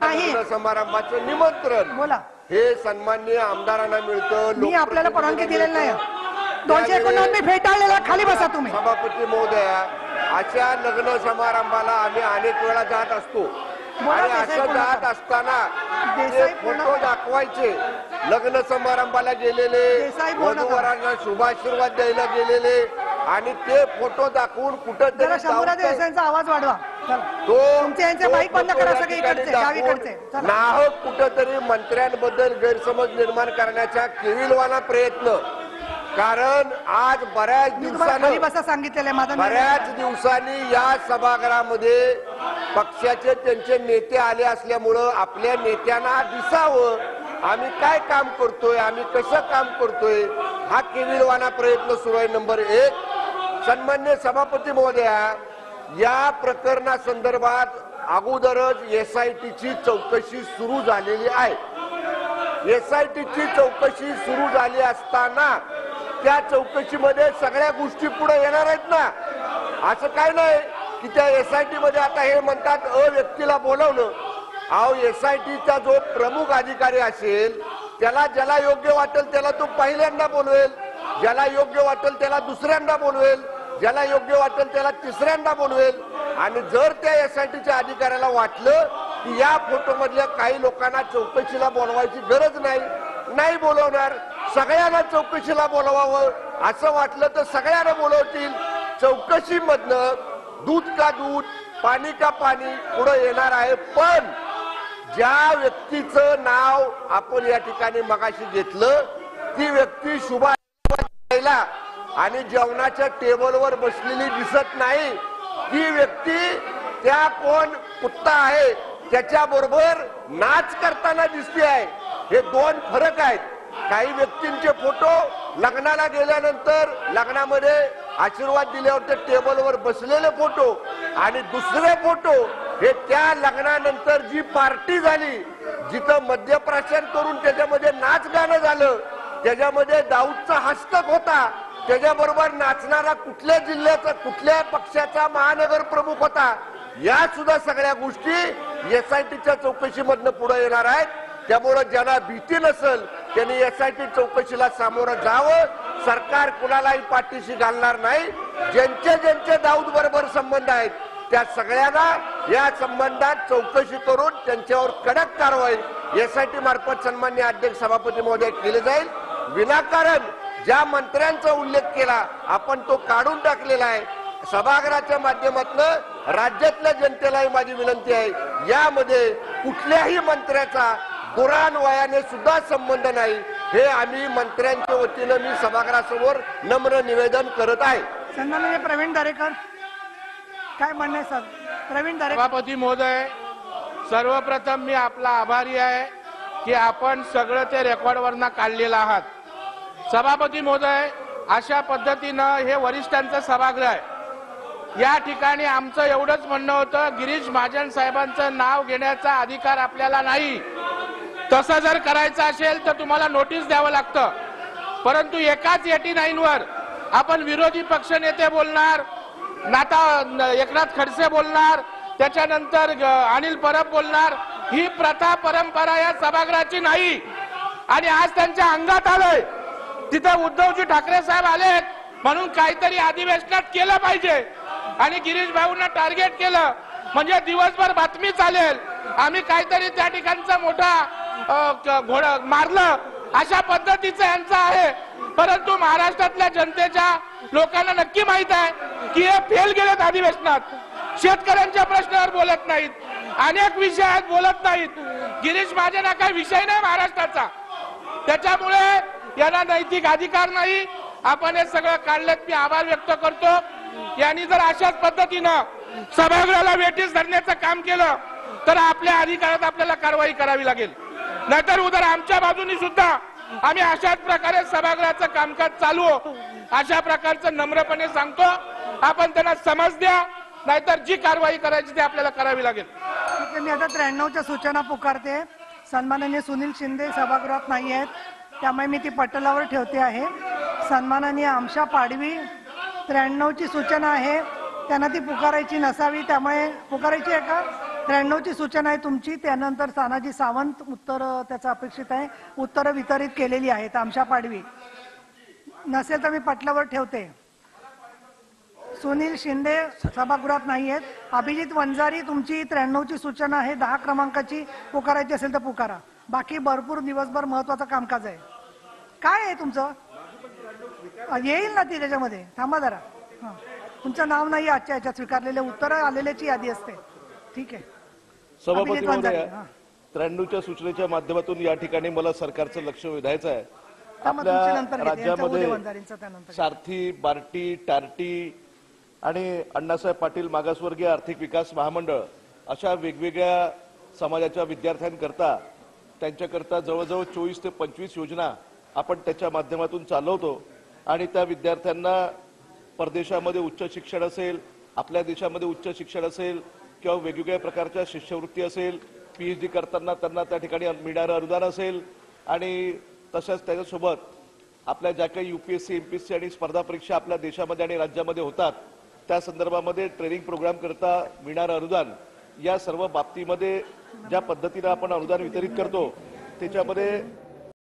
लग्न समारंभाचं निमंत्रण बोला हे सन्माननीय आमदारांना मिळतं. मी आपल्याला परवानगी दिलेली नाही. 289 मी फेटाळलेला. खाली बसा तुम्ही. सभापती महोदया, अशा लग्न समारंभाला आम्ही अनेक वेळा जात असतो आणि असं जात असताना ते फोटो दाखवायचे. लग्न समारंभाला गेलेले, वधूवरांना शुभाशीर्वाद द्यायला गेलेले आणि ते फोटो दाखवून कुठेतरी आवाज वाढवा. नाहक कुठेतरी मंत्र्यांबद्दल गैरसमज निर्माण करण्याचा केविलवाना प्रयत्न. कारण आज बऱ्याच दिवसांनी या सभागृहामध्ये पक्षाचे त्यांचे नेते आले असल्यामुळं आपल्या नेत्यांना दिसावं आम्ही काय काम करतोय, आम्ही कसं काम करतोय, हा केविलवाना प्रयत्न सुरू आहे. नंबर 1. सन्मान्य सभापती महोदया, या प्रकरणासंदर्भात अगोदरच SITची चौकशी सुरू झालेली आहे. SITची चौकशी सुरू झाली असताना त्या चौकशीमध्ये सगळ्या गोष्टी पुढे येणार आहेत ना. असं काय नाही की त्या SIT मध्ये आता हे म्हणतात व्यक्तीला बोलवलं. अहो, SITचा जो प्रमुख अधिकारी असेल त्याला ज्याला योग्य वाटेल त्याला तो पहिल्यांदा बोलवेल, ज्याला योग्य वाटेल त्याला दुसऱ्यांदा बोलवेल, ज्याला योग्य वाटेल त्याला तिसऱ्यांदा बोलवेल. आणि जर त्या SITच्या अधिकाऱ्याला वाटलं की या फोटो मधल्या काही लोकांना चौकशीला बोलवायची गरज नाही बोलवणार, सगळ्यांना चौकशीला बोलवावं असं वाटलं तर सगळ्यांना बोलवतील. चौकशीमधनं दूध का दूध, पाणी का पाणी पुढे येणार आहे. पण ज्या व्यक्तीचं नाव आपण या ठिकाणी मगाशी घेतलं ती व्यक्ती शुभाशीर्वाद आणि जेवणाच्या टेबलवर बसलेली दिसत नाही. ती व्यक्ती त्या कोण कुत्ता आहे त्याच्या बरोबर नाच करताना दिसते आहे. हे दोन फरक आहेत. काही व्यक्तींचे फोटो लग्नाला गेल्यानंतर लग्नामध्ये आशीर्वाद दिल्यावर ते टेबलवर बसलेले फोटो आणि दुसरे फोटो हे त्या लग्नानंतर जी पार्टी झाली जिथं मद्यप्राशन करून त्याच्यामध्ये नाच गाणं झालं, त्याच्यामध्ये दाऊदचा हस्तक होता, त्याच्याबरोबर नाचणारा कुठल्या जिल्ह्याचा कुठल्या पक्षाचा महानगर प्रमुख होता, या सुद्धा सगळ्या गोष्टी SITच्या चौकशीमधनं पुढे येणार आहेत. त्यामुळे ज्यांना भीती नसेल त्यांनी SIT चौकशीला सामोरं जावं. सरकार कुणालाही पाठीशी घालणार नाही. ज्यांचे दाऊद बरोबर संबंध आहेत त्या सगळ्यांना या संबंधात चौकशी करून त्यांच्यावर कडक कारवाई SIT मार्फत सन्माननीय अध्यक्ष सभापती महोदय केली जाईल. विनाकारण ज्या मंत्र्यांचा उल्लेख केला आपण तो काढून टाकलेला आहे. सभागृहाच्या माध्यमातून राज्यातल्या जनतेलाही माझी विनंती आहे, यामध्ये कुठल्याही मंत्र्याचा पुराण वयाने सुद्धा संबंध नाही. हे आम्ही मंत्र्यांच्या वतीनं मी सभागृहासमोर नम्र निवेदन करत आहे. सन्माननीय प्रवीण दरेकर काय म्हणणे सर? प्रवीण दरेकर. सभापती महोदय, सर्वप्रथम मी आपला आभारी आहे की आपण सगळं ते रेकॉर्डवरनं काढलेलं आहात. सभापती महोदय, अशा पद्धतीनं हे वरिष्ठांचं सभागृह आहे. या ठिकाणी आमचं एवढंच म्हणणं होतं, गिरीश महाजन साहेबांचं नाव घेण्याचा अधिकार आपल्याला नाही. तसं जर करायचं असेल तर तुम्हाला नोटीस द्यावं लागतं. परंतु एकाच 89 वर आपण विरोधी पक्षनेते बोलणार, एकनाथ खडसे बोलणार, त्याच्यानंतर अनिल परब बोलणार, ही प्रथा परंपरा या सभागृहाची नाही. आणि आज त्यांच्या अंगात आलंय. तिथं उद्धवजी ठाकरे साहेब आलेत म्हणून काहीतरी अधिवेशनात केलं पाहिजे आणि गिरीश भाऊंना टार्गेट केलं म्हणजे दिवसभर बातमी चालेल, आम्ही काहीतरी त्या ठिकाणचा मोठा घोडा मारलं, अशा पद्धतीचं यांचं आहे. परंतु महाराष्ट्रातल्या जनतेच्या लोकांना नक्की माहित आहे की हे फेल गेलेत अधिवेशनात. शेतकऱ्यांच्या प्रश्नावर बोलत नाहीत, अनेक विषयात बोलत नाहीत. गिरीश महाजन हा काही विषय नाही महाराष्ट्राचा, त्याच्यामुळे यांना नैतिक अधिकार नाही. आपण हे सगळं काढलेत, मी आभार व्यक्त करतो. यांनी जर अशाच पद्धतीनं सभागृहाला वेठीस धरण्याचं काम केलं तर आपल्या अधिकारात आपल्याला कारवाई करावी लागेल. नाहीतर उद्या आमच्या बाजूनी सुद्धा आम्ही अशाच प्रकारे सभागृहाचं कामकाज चालू अशा प्रकारचं नम्रपणे सांगतो. आपण त्यांना समज द्या, नाहीतर जी कारवाई करायची ती आपल्याला करावी लागेल. ठीक आहे, मी आता 93च्या सूचना पुकारते. सन्माननीय सुनील शिंदे सभागृहात नाही आहेत, त्यामुळे मी ती पटलावर ठेवते आहे. सन्माननीय आमशा पाडवी 93ची सूचना आहे, त्यांना ती पुकारायची नसावी, त्यामुळे पुकारायची आहे का? 93ची सूचना आहे तुमची. त्यानंतर तानाजी सावंत उत्तर त्याचं अपेक्षित आहे. उत्तरं वितरित केलेली आहेत. आमशा पाडवी नसेल तर मी पटलावर ठेवते. सुनील शिंदे सभागृहात नाही आहेत. अभिजित वंजारी तुमची 93ची सूचना आहे. 10 क्रमांकाची पुकारायची असेल तर पुकारा. बाकी भरपूर दिवसभर महत्वाचं कामकाज आहे. काय आहे तुमचं? येईल ना ती त्याच्यामध्ये. थांबा जरा. हां, तुमचं नाव नाही आजच्या याच्यात स्वीकारलेले उत्तरं आलेल्याची यादी असते. ठीक आहे. सभापती अभिजित वंजारी, महोदय, हां. 93च्या सूचनेच्या माध्यमातून या ठिकाणी मला सरकारचं लक्ष वेधायचं आहे. थांबा, तुमची नंतर घेते. यांचं राज्यामध्ये उदय वंजारींचं त्यानंतर. सारथी, बार्टी, टार्टी आणि अण्णासाहेब पाटील मागासवर्गीय आर्थिक विकास महामंडळ अशा वेगवेगळ्या समाजाच्या विद्यार्थ्यांकरता त्यांच्याकरता जवळजवळ 24 ते 25 योजना आपण त्याच्या माध्यमातून चालवतो आणि त्या विद्यार्थ्यांना परदेशामध्ये उच्च शिक्षण असेल, आपल्या देशामध्ये उच्च शिक्षण असेल किंवा वेगवेगळ्या प्रकारच्या शिष्यवृत्ती असेल, PhD करताना त्यांना त्या ठिकाणी मिळणारं अनुदान असेल आणि तसंच त्याच्यासोबत आपल्या ज्या काही UPSC, MPSC आणि स्पर्धा परीक्षा आपल्या देशामध्ये आणि राज्यामध्ये होतात त्या संदर्भामध्ये ट्रेनिंग प्रोग्राम करता मिळणारं अनुदान, या सर्व बाबतीमध्ये ज्या पद्धतीनं आपण अनुदान वितरित करतो त्याच्यामध्ये